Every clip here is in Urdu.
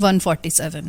147।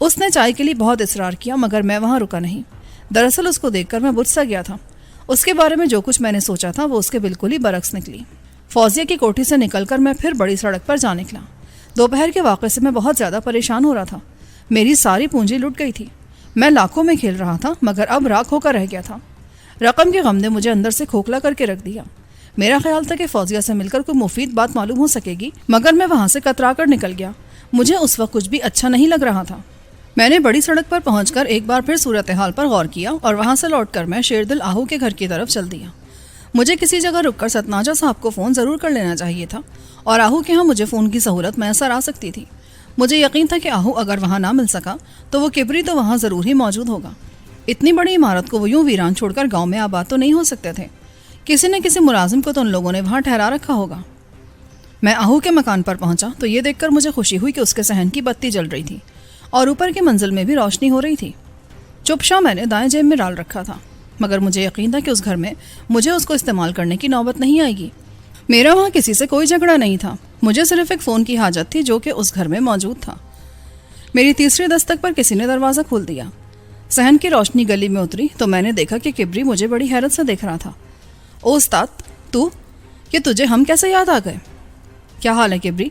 اس نے چائے کے لیے بہت اصرار کیا مگر میں وہاں رکا نہیں۔ دراصل اس کو دیکھ کر میں بجھ سا گیا تھا۔ اس کے بارے میں جو کچھ میں نے سوچا تھا وہ اس کے بالکل ہی برعکس نکلی۔ فوزیہ کی کوٹھی سے نکل کر میں پھر بڑی سڑک پر جا نکلا۔ دوپہر کے واقعے سے میں بہت زیادہ پریشان ہو رہا تھا۔ میری ساری پونجی لٹ گئی تھی۔ میں لاکھوں میں کھیل رہا تھا مگر اب راکھ ہو کر رہ گیا تھا۔ رقم کے غم نے مجھے اندر سے کھوکھلا کر کے رکھ دیا۔ میرا خیال تھا کہ فوزیہ سے مل کر کوئی مفید بات معلوم ہو سکے گی مگر میں وہاں سے کترا کر نکل گیا۔ مجھے اس وقت کچھ بھی اچھا نہیں لگ رہا تھا۔ میں نے بڑی سڑک پر پہنچ کر ایک بار پھر صورتحال پر غور کیا اور وہاں سے لوٹ کر میں شیردل آہو کے گھر کی طرف چل دیا۔ مجھے کسی جگہ رک کر ستناجا صاحب کو فون ضرور کر لینا چاہیے تھا اور آہو کے ہاں مجھے فون کی سہولت میسر آ سکتی تھی۔ مجھے یقین تھا کہ آہو اگر وہاں نہ مل سکا تو وہ کبری تو وہاں ضرور ہی موجود ہوگا۔ اتنی بڑی عمارت کو وہ یوں ویران چھوڑ کر گاؤں میں آباد تو نہیں ہو سکتے تھے۔ کسی نہ کسی ملازم کو تو ان لوگوں نے وہاں ٹھہرا رکھا ہوگا۔ میں آہو کے مکان پر پہنچا تو یہ دیکھ کر مجھے خوشی ہوئی کہ اس کے صحن کی بتی جل رہی تھی اور اوپر کی منزل میں بھی روشنی ہو رہی تھی۔ چپشا میں نے دائیں جیب میں ڈال رکھا تھا مگر مجھے یقین تھا کہ اس گھر میں مجھے اس کو استعمال کرنے کی نوبت نہیں آئے گی۔ میرا وہاں کسی سے کوئی جھگڑا نہیں تھا، مجھے صرف ایک فون کی حاجت تھی جو کہ اس گھر میں موجود تھا۔ میری تیسری دستک پر کسی نے دروازہ کھول دیا۔ صحن کی روشنی گلی میں اتری تو میں نے دیکھا کہ کبری مجھے بڑی حیرت سے دیکھ رہا تھا۔ او استاد، تو کہ تجھے ہم کیسے یاد آ گئے؟ کیا حال ہے کبری؟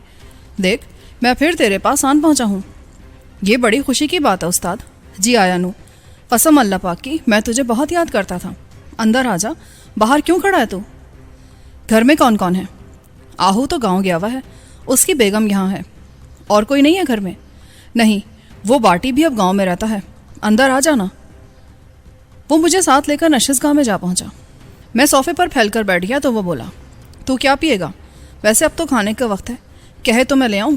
دیکھ میں پھر تیرے پاس آن پہنچا ہوں۔ یہ بڑی خوشی کی بات ہے استاد۔ جی آیا نو، قسم اللہ پاک کی میں تجھے بہت یاد کرتا تھا۔ اندر آ جا، باہر کیوں کھڑا ہے تو؟ گھر میں کون کون ہے؟ آہو تو گاؤں گیا ہوا ہے، اس کی بیگم یہاں ہے۔ اور کوئی نہیں ہے گھر میں؟ نہیں، وہ باٹی بھی اب گاؤں میں رہتا ہے۔ اندر آ جانا۔ وہ مجھے ساتھ لے کر نشست گاہ میں جا پہنچا۔ میں صوفے پر پھیل کر بیٹھ گیا تو وہ بولا، تو کیا پیے گا؟ ویسے اب تو کھانے کا وقت ہے، کہے تو میں لے آؤں؟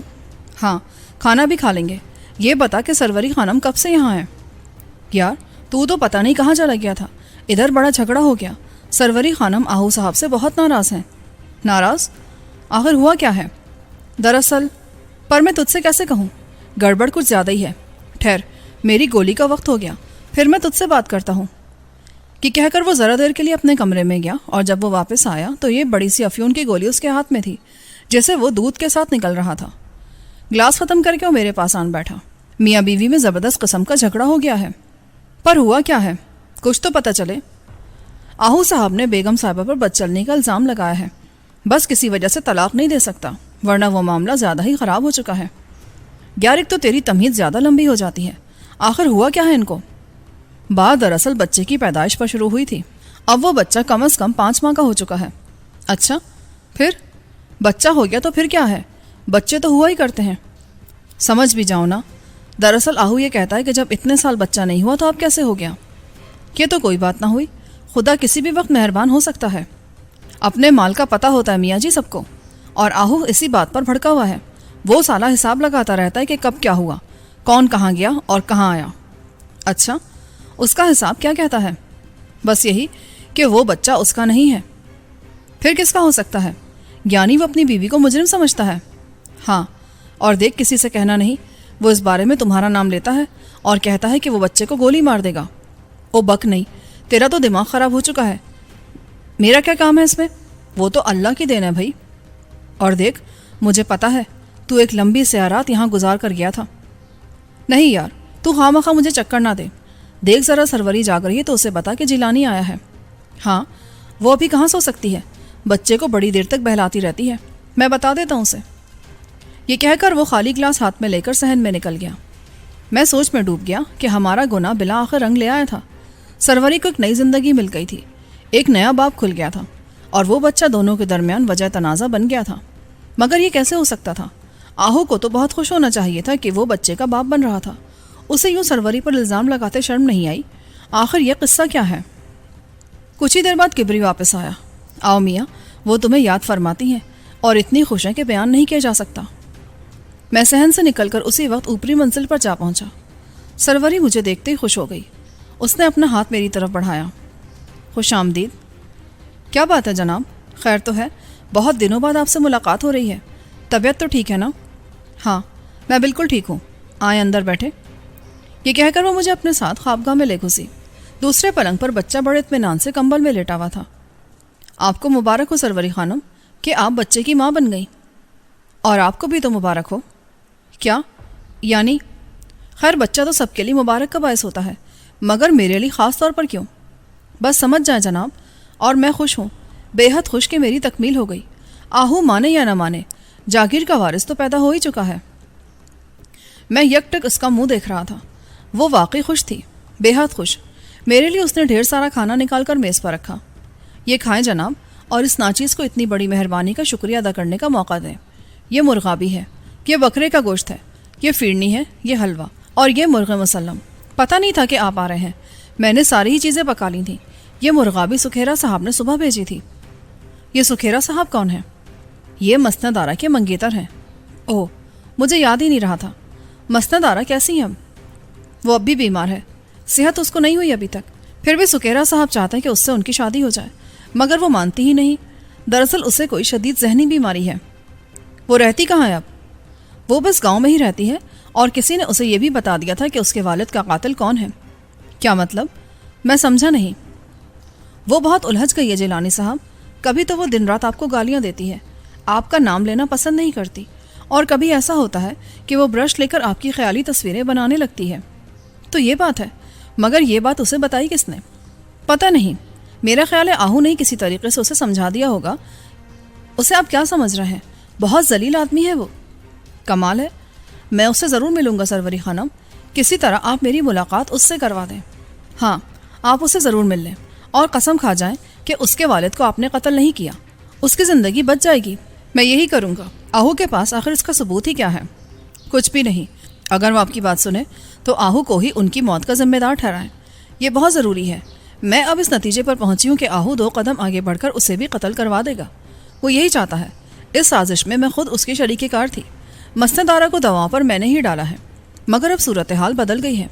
ہاں، کھانا بھی کھا لیں گے۔ یہ بتا کہ سروری خانم کب سے یہاں ہے؟ یار تو پتہ نہیں کہاں چلا گیا تھا، ادھر بڑا جھگڑا ہو گیا۔ سروری خانم آہو صاحب سے بہت ناراض ہیں۔ ناراض؟ آخر ہوا کیا ہے؟ دراصل پر میں تجھ سے کیسے کہوں، گڑبڑ کچھ زیادہ ہی ہے۔ ٹھہر، میری گولی کا وقت ہو گیا، پھر میں تجھ سے بات کرتا ہوں۔ کہ کہہ کر وہ ذرا دیر کے لیے اپنے کمرے میں گیا اور جب وہ واپس آیا تو یہ بڑی سی افیون کی گولی اس کے ہاتھ میں تھی جیسے وہ دودھ کے ساتھ نکل رہا تھا۔ گلاس ختم کر کے وہ میرے پاس آن بیٹھا۔ میاں بیوی میں زبردست قسم کا جھگڑا ہو گیا ہے، پر ہوا کیا ہے کچھ تو پتہ چلے۔ آہو صاحب نے بیگم صاحبہ پر بد چلنے کا الزام لگایا ہے، بس کسی وجہ سے طلاق نہیں دے سکتا ورنہ وہ معاملہ زیادہ ہی خراب ہو چکا ہے۔ یار ایک تو تیری تمہید زیادہ لمبی ہو جاتی ہے، آخر ہوا کیا ہے ان کو؟ بات دراصل بچے کی پیدائش پر شروع ہوئی تھی، اب وہ بچہ کم از کم 5 ماہ کا ہو چکا ہے۔ اچھا، پھر بچہ ہو گیا تو پھر کیا ہے، بچے تو ہوا ہی کرتے ہیں۔ سمجھ بھی جاؤ نا، دراصل آہو یہ کہتا ہے کہ جب اتنے سال بچہ نہیں ہوا تو اب کیسے ہو گیا۔ یہ تو کوئی بات نہ ہوئی، خدا کسی بھی وقت مہربان ہو سکتا ہے۔ اپنے مال کا پتہ ہوتا ہے میاں جی سب کو، اور آہو اسی بات پر بھڑکا ہوا ہے۔ وہ سالہ حساب لگاتا رہتا ہے کہ کب کیا ہوا، کون کہاں گیا اور کہاں آیا۔ اچھا، اس کا حساب کیا کہتا ہے؟ بس یہی کہ وہ بچہ اس کا نہیں ہے۔ پھر کس کا ہو سکتا ہے؟ یعنی وہ اپنی بیوی کو مجرم سمجھتا ہے؟ ہاں، اور دیکھ کسی سے کہنا نہیں، وہ اس بارے میں تمہارا نام لیتا ہے اور کہتا ہے کہ وہ بچے کو گولی مار دے گا۔ او بک نہیں، تیرا تو دماغ خراب ہو چکا ہے۔ میرا کیا کام ہے اس میں؟ وہ تو اللہ کی دین ہے بھائی۔ اور دیکھ مجھے پتہ ہے تو ایک لمبی سیارات یہاں گزار کر گیا تھا۔ نہیں یار، تو خواہ مخواہ مجھے چکر نہ دے۔ دیکھ ذرا سروری جاگ رہی ہے تو اسے بتا کہ جیلانی آیا ہے۔ ہاں، وہ ابھی کہاں سو سکتی ہے، بچے کو بڑی دیر تک بہلاتی رہتی ہے، میں بتا دیتا ہوں اسے۔ یہ کہہ کر وہ خالی گلاس ہاتھ میں لے کر صحن میں نکل گیا۔ میں سوچ میں ڈوب گیا کہ ہمارا گناہ بلا آخر رنگ لے آیا تھا۔ سروری کو ایک نئی زندگی مل گئی تھی، ایک نیا باب کھل گیا تھا اور وہ بچہ دونوں کے درمیان وجہ تنازع بن گیا تھا۔ مگر یہ کیسے ہو سکتا تھا؟ آہو کو تو بہت خوش ہونا چاہیے تھا کہ وہ بچے کا باپ بن رہا تھا، اسے یوں سروری پر الزام لگاتے شرم نہیں آئی۔ آخر یہ قصہ کیا ہے؟ کچھ ہی دیر بعد کبری واپس آیا۔ آؤ میاں، وہ تمہیں یاد فرماتی ہیں اور اتنی خوش ہیں کہ بیان نہیں کیا جا سکتا۔ میں صحن سے نکل کر اسی وقت اوپری منزل پر جا پہنچا۔ سروری مجھے دیکھتے ہی خوش ہو گئی، اس نے اپنا ہاتھ میری طرف بڑھایا۔ خوش آمدید۔ کیا بات ہے جناب، خیر تو ہے؟ بہت دنوں بعد آپ سے ملاقات ہو رہی ہے، طبیعت تو ٹھیک ہے نا؟ ہاں، میں بالکل ٹھیک ہوں، آئیں اندر بیٹھے۔ یہ کہہ کر وہ مجھے اپنے ساتھ خوابگاہ میں لے گھسی۔ دوسرے پلنگ پر بچہ بڑے اطمینان سے کمبل میں لیٹا ہوا تھا۔ آپ کو مبارک ہو سروری خانم کہ آپ بچے کی ماں بن گئی۔ اور آپ کو بھی تو مبارک ہو۔ کیا یعنی؟ خیر بچہ تو سب کے لیے مبارک کا باعث ہوتا ہے، مگر میرے لیے خاص طور پر کیوں؟ بس سمجھ جائیں جناب، اور میں خوش ہوں، بے حد خوش کہ میری تکمیل ہو گئی۔ آہو مانے یا نہ مانے، جاگیر کا وارث تو پیدا ہو ہی چکا ہے۔ میں یک ٹک اس کا منہ دیکھ رہا تھا۔ وہ واقعی خوش تھی، بے حد خوش۔ میرے لیے اس نے ڈھیر سارا کھانا نکال کر میز پر رکھا۔ یہ کھائیں جناب، اور اس ناچیز کو اتنی بڑی مہربانی کا شکریہ ادا کرنے کا موقع دیں۔ یہ مرغابی ہے، یہ بکرے کا گوشت ہے، یہ فیرنی ہے، یہ حلوہ، اور یہ مرغ مسلم۔ پتہ نہیں تھا کہ آپ آ رہے ہیں، میں نے ساری ہی چیزیں پکا لی تھیں۔ یہ مرغابی سکھیرا صاحب نے صبح بھیجی تھی۔ یہ سکھیرا صاحب کون ہیں؟ یہ مسند آرا کے منگیتر ہیں۔ اوہ، مجھے یاد ہی نہیں رہا تھا۔ مسند آرا کیسی ہیں اب؟ وہ اب بھی بیمار ہے، صحت اس کو نہیں ہوئی ابھی تک۔ پھر بھی سکھیرا صاحب چاہتے ہیں کہ اس سے ان کی شادی ہو جائے، مگر وہ مانتی ہی نہیں۔ دراصل اسے کوئی شدید ذہنی بیماری ہے۔ وہ رہتی کہاں ہے اب؟ وہ بس گاؤں میں ہی رہتی ہے، اور کسی نے اسے یہ بھی بتا دیا تھا کہ اس کے والد کا قاتل کون ہے۔ کیا مطلب؟ میں سمجھا نہیں۔ وہ بہت الجھ گئی ہے جیلانی صاحب۔ کبھی تو وہ دن رات آپ کو گالیاں دیتی ہے، آپ کا نام لینا پسند نہیں کرتی، اور کبھی ایسا ہوتا ہے کہ وہ برش لے کر آپ کی خیالی تصویریں بنانے لگتی ہے۔ تو یہ بات ہے، مگر یہ بات اسے بتائی کس نے؟ پتہ نہیں، میرا خیال ہے آہو نے کسی طریقے سے اسے سمجھا دیا ہوگا۔ اسے آپ کیا سمجھ رہے ہیں؟ بہت ذلیل آدمی ہے وہ۔ کمال ہے، میں اس سے ضرور ملوں گا سروری خانم، کسی طرح آپ میری ملاقات اس سے کروا دیں۔ ہاں، آپ اسے ضرور مل لیں، اور قسم کھا جائیں کہ اس کے والد کو آپ نے قتل نہیں کیا، اس کی زندگی بچ جائے گی۔ میں یہی کروں گا۔ آہو کے پاس آخر اس کا ثبوت ہی کیا ہے؟ کچھ بھی نہیں۔ اگر وہ آپ کی بات سنیں تو آہو کو ہی ان کی موت کا ذمہ دار ٹھہرائیں۔ یہ بہت ضروری ہے۔ میں اب اس نتیجے پر پہنچی ہوں کہ آہو 2 قدم آگے بڑھ کر اسے بھی قتل کروا دے گا۔ وہ یہی چاہتا ہے۔ اس سازش میں خود اس کی شریک کار تھی۔ مسند آرا کو دواؤں پر میں نے ہی ڈالا ہے، مگر اب صورتحال بدل گئی ہے۔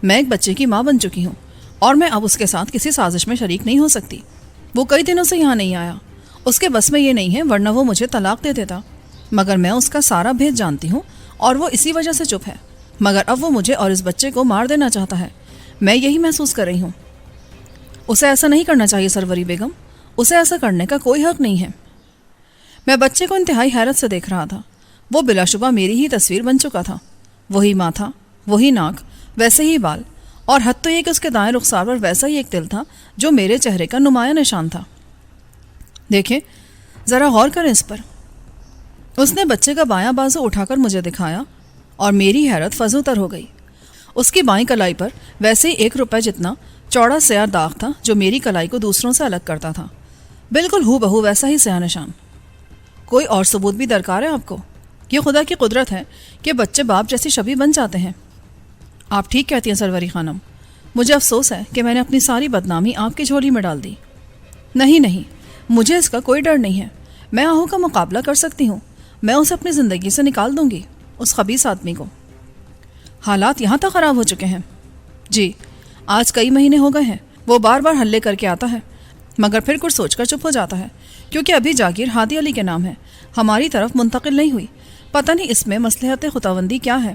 میں ایک بچے کی ماں بن چکی ہوں، اور میں اب اس کے ساتھ کسی سازش میں شریک نہیں ہو سکتی۔ وہ کئی دنوں سے یہاں نہیں آیا، اس کے بس میں یہ نہیں ہے، ورنہ وہ مجھے طلاق دے دیتا۔ مگر میں اس کا سارا بھید جانتی ہوں، اور وہ اسی وجہ سے چپ ہے۔ مگر اب وہ مجھے اور اس بچے کو مار دینا چاہتا ہے۔ میں یہی محسوس کر رہی ہوں۔ اسے ایسا نہیں کرنا چاہیے سروری بیگم، اسے ایسا کرنے کا کوئی حق نہیں ہے۔ میں بچے کو انتہائی حیرت سے دیکھ رہا تھا۔ وہ بلا شبہ میری ہی تصویر بن چکا تھا۔ وہی ماتھا، وہی ناک، ویسے ہی بال، اور حد تو یہ کہ اس کے دائیں رخسار پر ویسا ہی ایک دل تھا جو میرے چہرے کا نمایاں نشان تھا۔ دیکھیں، ذرا غور کریں اس پر۔ اس نے بچے کا بایاں بازو اٹھا کر مجھے دکھایا، اور میری حیرت فزوں تر ہو گئی۔ اس کی بائیں کلائی پر ویسے ہی 1 روپے جتنا چوڑا سیاہ داغ تھا جو میری کلائی کو دوسروں سے الگ کرتا تھا، بالکل ہو بہو ویسا ہی سیاہ نشان۔ کوئی اور ثبوت بھی درکار ہے آپ کو؟ یہ خدا کی قدرت ہے کہ بچے باپ جیسی شبیہ بن جاتے ہیں۔ آپ ٹھیک کہتی ہیں سروری خانم، مجھے افسوس ہے کہ میں نے اپنی ساری بدنامی آپ کی جھولی میں ڈال دی۔ نہیں، مجھے اس کا کوئی ڈر نہیں ہے۔ میں آہو کا مقابلہ کر سکتی ہوں، میں اسے اپنی زندگی سے نکال دوں گی، اس خبیث آدمی کو۔ حالات یہاں تک خراب ہو چکے ہیں؟ جی، آج کئی مہینے ہو گئے ہیں۔ وہ بار بار حلے کر کے آتا ہے، مگر پھر کچھ سوچ کر چپ ہو جاتا ہے، کیونکہ ابھی جاگیر ہادی علی کے نام ہے، ہماری طرف منتقل نہیں ہوئی۔ پتہ نہیں اس میں مصلحت خداوندی کیا ہے،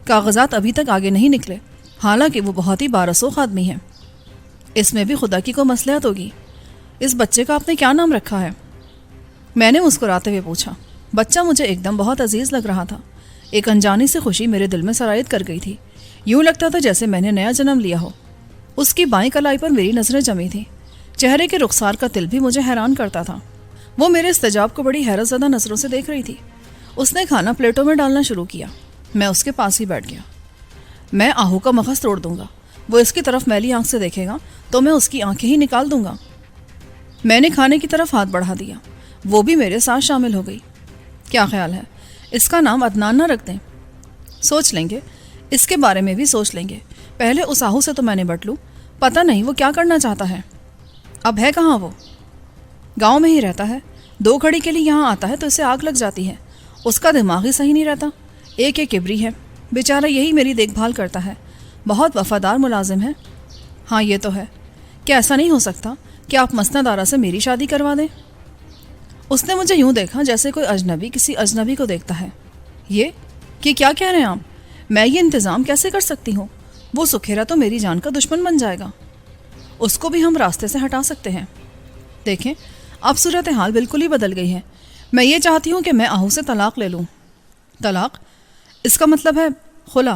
کاغذات ابھی تک آگے نہیں نکلے، حالانکہ وہ بہت ہی بارسوخ آدمی ہے۔ اس میں بھی خدا کی کوئی مصلحت ہوگی۔ اس بچے کا آپ نے کیا نام رکھا ہے؟ میں نے مسکراتے ہوئے پوچھا۔ بچہ مجھے ایک دم بہت عزیز لگ رہا تھا۔ ایک انجانی سے خوشی میرے دل میں سرایت کر گئی تھی، یوں لگتا تھا جیسے میں نے نیا جنم لیا ہو۔ اس کی بائیں کلائی پر میری نظریں جمی تھیں، چہرے کے رخسار کا تل بھی مجھے حیران کرتا تھا۔ وہ میرے استجاب کو بڑی حیرت زدہ نظروں سے دیکھ رہی تھی۔ اس نے کھانا پلیٹوں میں ڈالنا شروع کیا۔ میں اس کے پاس ہی بیٹھ گیا۔ میں آہو کا مغز توڑ دوں گا، وہ اس کی طرف میلی آنکھ سے دیکھے گا تو میں اس کی آنکھیں ہی نکال دوں گا۔ میں نے کھانے کی طرف ہاتھ بڑھا دیا، وہ بھی میرے ساتھ شامل ہو گئی۔ کیا خیال ہے اس کا نام عدنان نہ رکھ دیں؟ سوچ لیں گے، اس کے بارے میں بھی سوچ لیں گے۔ پہلے اس آہو سے تو میں نبٹ لوں، پتہ نہیں وہ کیا کرنا چاہتا ہے۔ اب ہے کہاں وہ؟ گاؤں میں ہی رہتا ہے، 2 گھڑی کے لیے یہاں آتا ہے تو اسے آگ لگ جاتی ہے۔ اس کا دماغ ہی صحیح نہیں رہتا، ایک کبری ہے، بیچارہ یہی میری دیکھ بھال کرتا ہے، بہت وفادار ملازم ہے۔ ہاں یہ تو ہے، کیا ایسا نہیں ہو سکتا کہ آپ مسند آرا سے میری شادی کروا دیں؟ اس نے مجھے یوں دیکھا جیسے کوئی اجنبی کسی اجنبی کو دیکھتا ہے۔ یہ کہ کیا کہہ رہے ہیں آپ؟ میں یہ انتظام کیسے کر سکتی ہوں؟ وہ سکھیرا تو میری جان کا دشمن بن جائے گا، اس کو بھی ہم راستے سے ہٹا سکتے ہیں۔ دیکھیں، اب صورتحال بالکل ہی بدل گئی ہے۔ میں یہ چاہتی ہوں کہ میں آہو سے طلاق لے لوں۔ طلاق؟ اس کا مطلب ہے خلا؟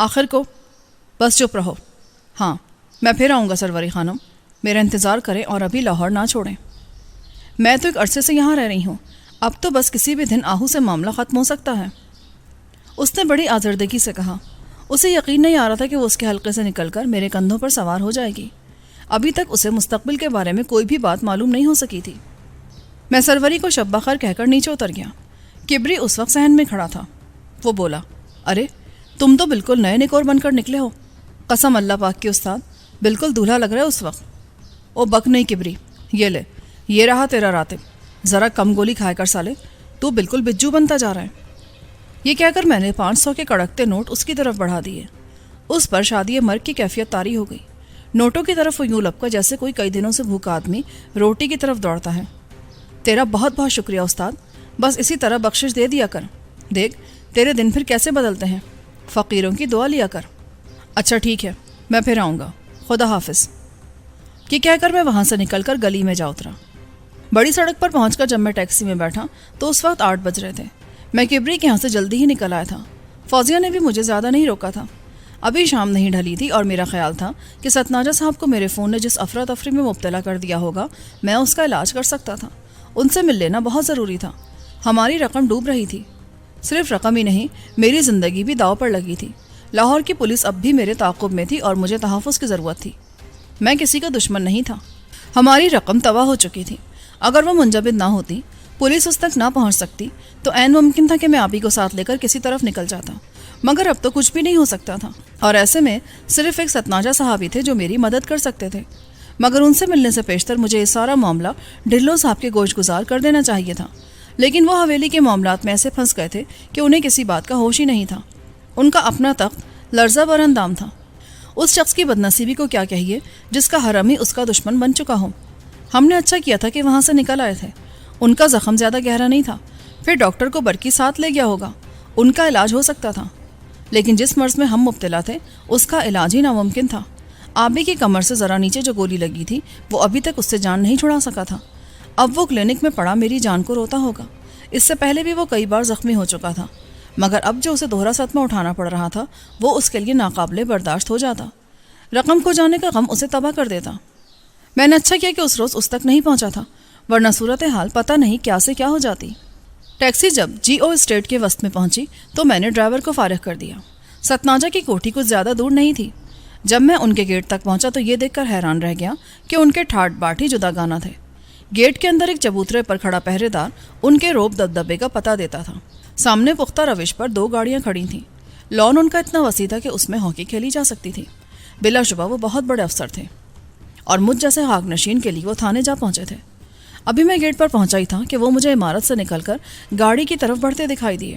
آخر کو بس چپ رہو. ہاں میں پھر آؤں گا سروری خانم, میرا انتظار کریں اور ابھی لاہور نہ چھوڑیں. میں تو ایک عرصے سے یہاں رہ رہی ہوں, اب تو بس کسی بھی دن آہو سے معاملہ ختم ہو سکتا ہے. اس نے بڑی آزردگی سے کہا. اسے یقین نہیں آ رہا تھا کہ وہ اس کے حلقے سے نکل کر میرے کندھوں پر سوار ہو جائے گی. ابھی تک اسے مستقبل کے بارے میں کوئی بھی بات معلوم نہیں ہو سکی تھی. میں سروری کو شب بخیر کہہ کر نیچے اتر گیا. کبری اس وقت صحن میں کھڑا تھا. وہ بولا, ارے تم تو بالکل نئے نکور بن کر نکلے ہو. قسم اللہ پاک کی استاد, بالکل دولہا لگ رہا ہے اس وقت. او بک نہیں کبری, یہ لے, یہ رہا تیرا راتب, ذرا کم گولی کھائے کر سالے, تو بالکل بجو بنتا جا رہا ہے. یہ کہہ کر میں نے 500 کے کڑکتے نوٹ اس کی طرف بڑھا دیے. اس پر شادی مرگ کی کیفیت طاری ہو گئی. نوٹوں کی طرف وہ یوں لپکا جیسے کوئی کئی دنوں سے بھوکا آدمی روٹی کی طرف دوڑتا ہے. تیرا بہت بہت شکریہ استاد, بس اسی طرح بخشش دے دیا کر. دیکھ تیرے دن پھر کیسے بدلتے ہیں, فقیروں کی دعا لیا کر. اچھا ٹھیک ہے, میں پھر آؤں گا, خدا حافظ. یہ کہہ کر میں وہاں سے نکل کر گلی میں جا اترا. بڑی سڑک پر پہنچ کر جب میں ٹیکسی میں بیٹھا تو اس وقت 8 بج رہے تھے. میں کبری کے یہاں سے جلدی ہی نکل آیا تھا. فوزیہ نے بھی مجھے زیادہ نہیں روکا تھا. ابھی شام نہیں ڈھلی تھی اور میرا خیال تھا کہ ستناجا صاحب کو میرے فون نے جس افراتفری میں مبتلا کر دیا ہوگا میں اس کا علاج کر سکتا تھا. ان سے مل لینا بہت ضروری تھا. ہماری رقم ڈوب رہی تھی. صرف رقم ہی نہیں, میری زندگی بھی داؤ پر لگی تھی. لاہور کی پولیس اب بھی میرے تعاقب میں تھی اور مجھے تحفظ کی ضرورت تھی. میں کسی کا دشمن نہیں تھا. ہماری رقم تباہ ہو چکی تھی. اگر وہ منجمد نہ ہوتی, پولیس اس تک نہ پہنچ سکتی, تو عین ممکن تھا کہ میں آپ ہی کو ساتھ لے کر کسی طرف نکل جاتا. مگر اب تو کچھ بھی نہیں ہو سکتا تھا, اور ایسے میں صرف ایک ستناجا صاحب ہی تھے جو میری مدد کر سکتے تھے. مگر ان سے ملنے سے پیشتر مجھے یہ سارا معاملہ ڈھلو صاحب کے گوش گزار کر دینا چاہیے تھا. لیکن وہ حویلی کے معاملات میں ایسے پھنس گئے تھے کہ انہیں کسی بات کا ہوش ہی نہیں تھا. ان کا اپنا تخت لرزہ بر اندام تھا. اس شخص کی بدنصیبی کو کیا کہیے جس کا حرم ہی اس کا دشمن بن چکا ہو. ہم نے اچھا کیا تھا کہ وہاں سے نکل آئے تھے. ان کا زخم زیادہ گہرا نہیں تھا. پھر ڈاکٹر کو برقی ساتھ لے گیا ہوگا, ان کا علاج ہو سکتا تھا. لیکن جس مرض میں ہم مبتلا تھے اس کا علاج ہی ناممکن تھا. آبی کی کمر سے ذرا نیچے جو گولی لگی تھی وہ ابھی تک اس سے جان نہیں چھڑا سکا تھا. اب وہ کلینک میں پڑا میری جان کو روتا ہوگا. اس سے پہلے بھی وہ کئی بار زخمی ہو چکا تھا, مگر اب جو اسے دوہرا صدمہ اٹھانا پڑ رہا تھا وہ اس کے لیے ناقابل برداشت ہو جاتا. رقم کھو جانے کا غم اسے تباہ کر دیتا. میں نے اچھا کیا کہ اس روز اس تک نہیں پہنچا تھا, ورنہ صورتحال پتہ نہیں کیا سے کیا ہو جاتی. ٹیکسی جب جی او اسٹیٹ کے وسط میں پہنچی تو میں نے ڈرائیور کو فارغ کر دیا. ستناجا کی کوٹھی کچھ زیادہ دور نہیں تھی. جب میں ان کے گیٹ تک پہنچا تو یہ دیکھ کر حیران رہ گیا کہ ان کے ٹھاٹ باٹ ہی جدا گانا تھے. گیٹ کے اندر ایک چبوترے پر کھڑا پہرے دار ان کے روب دبدبے کا پتہ دیتا تھا. سامنے پختہ روش پر 2 گاڑیاں کھڑی تھیں. لان ان کا اتنا وسیع تھا کہ اس میں ہاکی کھیلی جا سکتی تھی. بلا شبہ وہ بہت بڑے افسر تھے اور مجھ جیسے خاک نشین کے لیے وہ تھانے جا پہنچے تھے. ابھی میں گیٹ پر پہنچا ہی تھا کہ وہ مجھے عمارت سے نکل کر گاڑی کی طرف بڑھتے دکھائی دیے.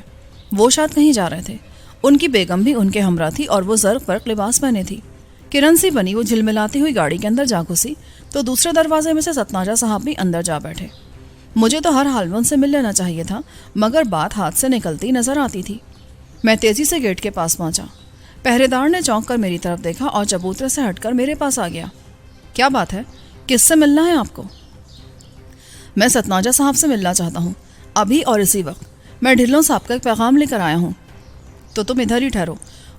وہ شاید کہیں جا رہے تھے. ان کی بیگم بھی ان کے ہمراہ تھی اور وہ زرق پر لباس پہنے تھی. کرن سی بنی وہ جھلملاتی ہوئی گاڑی کے اندر جا گھسی تو دوسرے دروازے میں سے ستناجا صاحب بھی اندر جا بیٹھے. مجھے تو ہر حال میں ان سے مل لینا چاہیے تھا, مگر بات ہاتھ سے نکلتی نظر آتی تھی. میں تیزی سے گیٹ کے پاس پہنچا. پہرے دار نے چونک کر میری طرف دیکھا اور چبوترے سے ہٹ کر میرے پاس آ گیا. کیا بات ہے, کس سے ملنا ہے آپ کو؟ میں ستناجا صاحب سے ملنا چاہتا ہوں, ابھی اور اسی وقت. میں ڈھلوں صاحب کا ایک پیغام لے کر آیا ہوں. تو تم ادھر ہی ٹھہرو,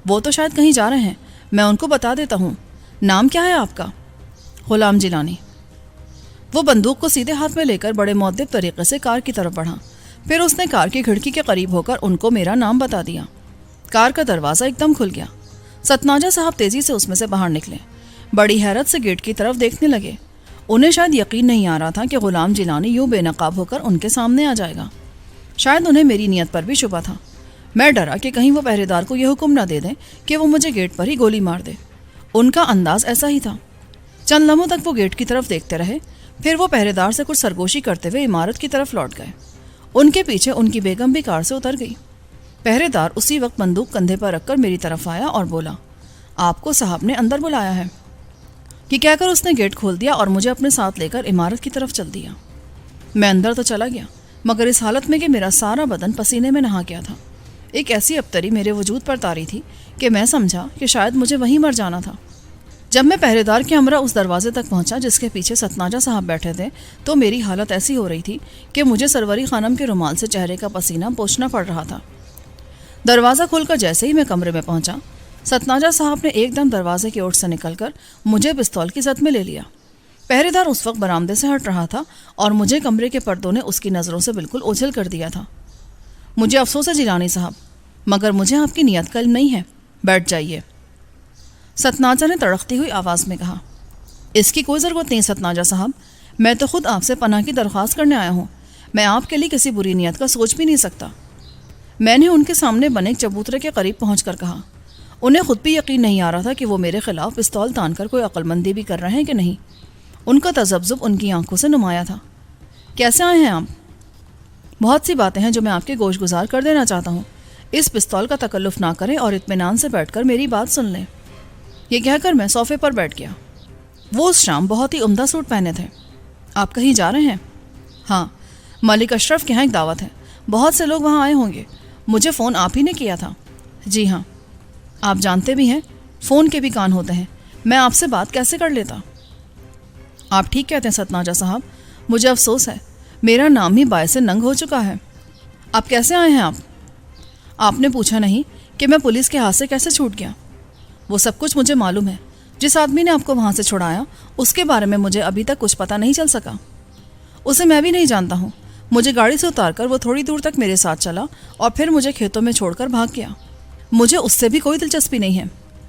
وہ تو شاید کہیں جا رہے ہیں, میں ان کو بتا دیتا ہوں. نام کیا ہے آپ کا؟ غلام جیلانی. وہ بندوق کو سیدھے ہاتھ میں لے کر بڑے مؤدب طریقے سے کار کی طرف بڑھا. پھر اس نے کار کی کھڑکی کے قریب ہو کر ان کو میرا نام بتا دیا. کار کا دروازہ ایک دم کھل گیا. ستناجا صاحب تیزی سے اس میں سے باہر نکلے. بڑی حیرت سے گیٹ کی طرف دیکھنے لگے. انہیں شاید یقین نہیں آ رہا تھا کہ غلام جیلانی یوں بے نقاب ہو کر ان کے سامنے آ جائے گا. شاید انہیں میری نیت پر بھی شبہ تھا. میں ڈرا کہ کہیں وہ پہرے دار کو یہ حکم نہ دے دیں کہ وہ مجھے گیٹ پر ہی گولی مار دے. ان کا انداز ایسا ہی تھا. چند لمحوں تک وہ گیٹ کی طرف دیکھتے رہے, پھر وہ پہرے دار سے کچھ سرگوشی کرتے ہوئے عمارت کی طرف لوٹ گئے. ان کے پیچھے ان کی بیگم بھی کار سے اتر گئی. پہرے دار اسی وقت بندوق کندھے پر رکھ کر میری طرف آیا اور بولا, آپ کو صاحب نے اندر بلایا ہے. یہ کہہ کر اس نے گیٹ کھول دیا اور مجھے اپنے ساتھ لے کر عمارت کی طرف چل دیا. میں اندر تو چلا گیا, مگر اس حالت میں کہ میرا سارا بدن پسینے میں نہا گیا تھا. ایک ایسی ابتری میرے وجود پر طاری تھی کہ میں سمجھا کہ شاید مجھے وہیں مر جانا تھا. جب میں پہرے دار کے ہمراہ اس دروازے تک پہنچا جس کے پیچھے ستناجا صاحب بیٹھے تھے تو میری حالت ایسی ہو رہی تھی کہ مجھے سروری خانم کے رومال سے چہرے کا پسینہ پوچھنا پڑ رہا تھا. دروازہ کھول کر جیسے ہی میں کمرے میں پہنچا ستناجا صاحب نے ایک دم دروازے کی اوٹ سے نکل کر مجھے پستول کی زد میں لے لیا۔ پہرے دار اس وقت برآمدے سے ہٹ رہا تھا اور مجھے کمرے کے پردوں نے اس کی نظروں سے بالکل اوجھل کر دیا تھا۔ مجھے افسوس ہے جیلانی صاحب، مگر مجھے آپ کی نیت کا علم نہیں ہے، بیٹھ جائیے، ستناجا نے تڑکتی ہوئی آواز میں کہا۔ اس کی کوئی ضرورت نہیں ستناجا صاحب، میں تو خود آپ سے پناہ کی درخواست کرنے آیا ہوں، میں آپ کے لیے کسی بری نیت کا سوچ بھی نہیں سکتا، میں نے ان کے سامنے بنے ایک چبوترے کے قریب پہنچ کر کہا۔ انہیں خود بھی یقین نہیں آ رہا تھا کہ وہ میرے خلاف پستول تان کر کوئی عقل مندی بھی کر رہے ہیں کہ نہیں۔ ان کا تذبذب ان کی آنکھوں سے نمایاں تھا۔ کیسے آئے ہیں آپ؟ بہت سی باتیں ہیں جو میں آپ کے گوش گزار کر دینا چاہتا ہوں، اس پستول کا تکلف نہ کریں اور اطمینان سے بیٹھ کر میری بات سن لیں۔ یہ کہہ کر میں صوفے پر بیٹھ گیا۔ وہ اس شام بہت ہی عمدہ سوٹ پہنے تھے۔ آپ کہیں جا رہے ہیں؟ ہاں، ملک اشرف کے یہاں ایک دعوت ہے، بہت سے لوگ وہاں آئے ہوں گے، مجھے فون آپ ہی نے کیا تھا۔ جی ہاں، آپ جانتے بھی ہیں فون کے بھی کان ہوتے ہیں، میں آپ سے بات کیسے کر لیتا؟ آپ ٹھیک کہتے ہیں ستناجا صاحب، مجھے افسوس ہے، میرا نام ہی باعث ننگ ہو چکا ہے۔ آپ کیسے آئے ہیں آپ نے پوچھا نہیں کہ میں پولیس کے ہاتھ سے کیسے چھوٹ گیا؟ وہ سب کچھ مجھے معلوم ہے، جس آدمی نے آپ کو وہاں سے چھڑایا اس کے بارے میں مجھے ابھی تک کچھ پتہ نہیں چل سکا، اسے میں بھی نہیں جانتا ہوں۔ مجھے گاڑی سے اتار کر وہ تھوڑی دور تک میرے ساتھ چلا اور پھر مجھے کھیتوں میں چھوڑ کر بھاگ گیا۔ مجھے اس سے بھی کوئی دلچسپی نہیں ہے۔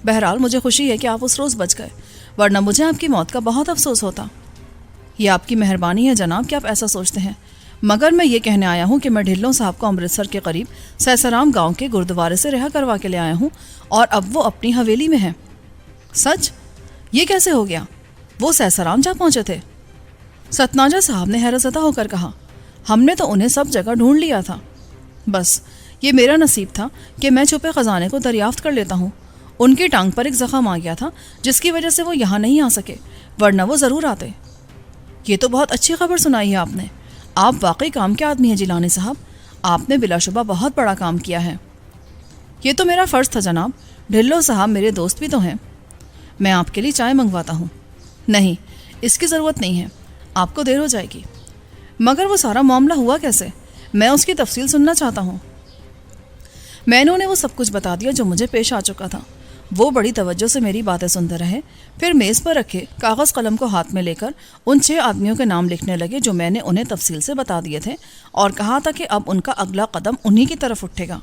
بہرحال مجھے خوشی ہے کہ آپ اس روز بچ گئے، ورنہ مجھے آپ کی موت کا بہت افسوس ہوتا۔ یہ آپ کی مہربانی ہے جناب کہ آپ ایسا سوچتے ہیں، مگر میں یہ کہنے آیا ہوں کہ میں ڈھلوں صاحب کو امرتسر کے قریب سیسرام گاؤں کے گردوارے سے رہا کروا کے لے آیا ہوں اور اب وہ اپنی حویلی میں ہے۔ سچ؟ یہ کیسے ہو گیا؟ وہ سیسرام جا پہنچے تھے؟ ستناجا صاحب نے حیرت زدہ ہو کر کہا۔ ہم نے تو انہیں سب جگہ ڈھونڈ لیا تھا، بس یہ میرا نصیب تھا کہ میں چھپے خزانے کو دریافت کر لیتا ہوں۔ ان کی ٹانگ پر ایک زخم آ گیا تھا جس کی وجہ سے وہ یہاں نہیں آ سکے، ورنہ وہ ضرور آتے۔ یہ تو بہت اچھی خبر سنائی ہے آپ نے، آپ واقعی کام کے آدمی ہیں جیلانی صاحب، آپ نے بلا شبہ بہت بڑا کام کیا ہے۔ یہ تو میرا فرض تھا جناب، ڈھلو صاحب میرے دوست بھی تو ہیں۔ میں آپ کے لیے چائے منگواتا ہوں۔ نہیں، اس کی ضرورت نہیں ہے، آپ کو دیر ہو جائے گی۔ مگر وہ سارا معاملہ ہوا کیسے؟ میں اس کی تفصیل سننا چاہتا ہوں۔ میں نے انہیں وہ سب کچھ بتا دیا جو مجھے پیش آ چکا تھا۔ وہ بڑی توجہ سے میری باتیں سنتے رہے، پھر میز پر رکھے کاغذ قلم کو ہاتھ میں لے کر ان 6 آدمیوں کے نام لکھنے لگے جو میں نے انہیں تفصیل سے بتا دیے تھے اور کہا تھا کہ اب ان کا اگلا قدم انہی کی طرف اٹھے گا۔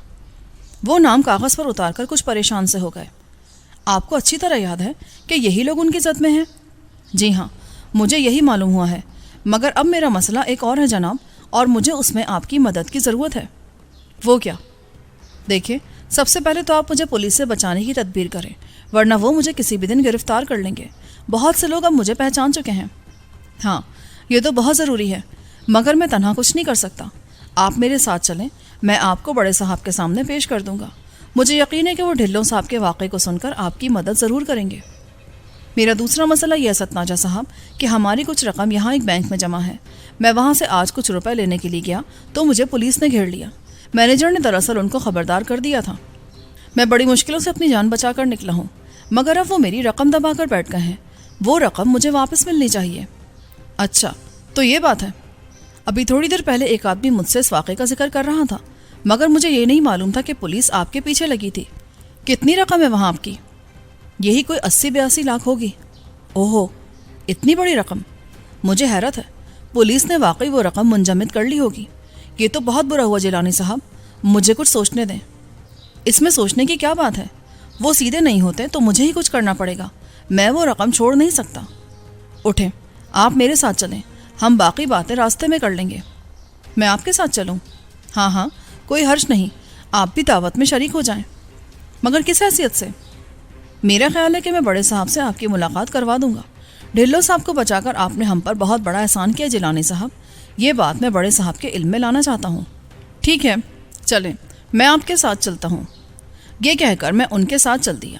وہ نام کاغذ پر اتار کر کچھ پریشان سے ہو گئے۔ آپ کو اچھی طرح یاد ہے کہ یہی لوگ ان کی زد میں ہیں؟ جی ہاں، مجھے یہی معلوم ہوا ہے، مگر اب میرا مسئلہ ایک اور ہے جناب، اور مجھے اس میں آپ کی مدد کی ضرورت ہے۔ وہ کیا؟ دیکھیں، سب سے پہلے تو آپ مجھے پولیس سے بچانے کی تدبیر کریں، ورنہ وہ مجھے کسی بھی دن گرفتار کر لیں گے۔ بہت سے لوگ اب مجھے پہچان چکے ہیں۔ ہاں، یہ تو بہت ضروری ہے، مگر میں تنہا کچھ نہیں کر سکتا۔ آپ میرے ساتھ چلیں، میں آپ کو بڑے صاحب کے سامنے پیش کر دوں گا۔ مجھے یقین ہے کہ وہ ڈھلوں صاحب کے واقعے کو سن کر آپ کی مدد ضرور کریں گے۔ میرا دوسرا مسئلہ یہ ہے ستناجا صاحب کہ ہماری کچھ رقم یہاں ایک بینک میں جمع ہے۔ میں وہاں سے آج کچھ روپے لینے کے لیے گیا تو مجھے پولیس نے گھیر لیا۔ مینیجر نے دراصل ان کو خبردار کر دیا تھا۔ میں بڑی مشکلوں سے اپنی جان بچا کر نکلا ہوں، مگر اب وہ میری رقم دبا کر بیٹھ گئے ہیں۔ وہ رقم مجھے واپس ملنی چاہیے۔ اچھا، تو یہ بات ہے۔ ابھی تھوڑی دیر پہلے ایک آدمی مجھ سے اس واقعے کا ذکر کر رہا تھا، مگر مجھے یہ نہیں معلوم تھا کہ پولیس آپ کے پیچھے لگی تھی۔ کتنی رقم ہے وہاں آپ کی؟ یہی کوئی 80-82 لاکھ ہوگی۔ اوہو، اتنی بڑی رقم! مجھے حیرت ہے، پولیس نے واقعی وہ رقم منجمد کر لی ہوگی۔ یہ تو بہت برا ہوا جیلانی صاحب، مجھے کچھ سوچنے دیں۔ اس میں سوچنے کی کیا بات ہے؟ وہ سیدھے نہیں ہوتے تو مجھے ہی کچھ کرنا پڑے گا، میں وہ رقم چھوڑ نہیں سکتا۔ اٹھیں، آپ میرے ساتھ چلیں، ہم باقی باتیں راستے میں کر لیں گے۔ میں آپ کے ساتھ چلوں؟ ہاں ہاں، کوئی حرج نہیں، آپ بھی دعوت میں شریک ہو جائیں۔ مگر کس حیثیت سے؟ میرا خیال ہے کہ میں بڑے صاحب سے آپ کی ملاقات کروا دوں گا۔ ڈھلو صاحب کو بچا کر آپ نے ہم پر بہت بڑا احسان کیا جیلانی صاحب، یہ بات میں بڑے صاحب کے علم میں لانا چاہتا ہوں۔ ٹھیک ہے، چلیں، میں آپ کے ساتھ چلتا ہوں۔ یہ کہہ کر میں ان کے ساتھ چل دیا۔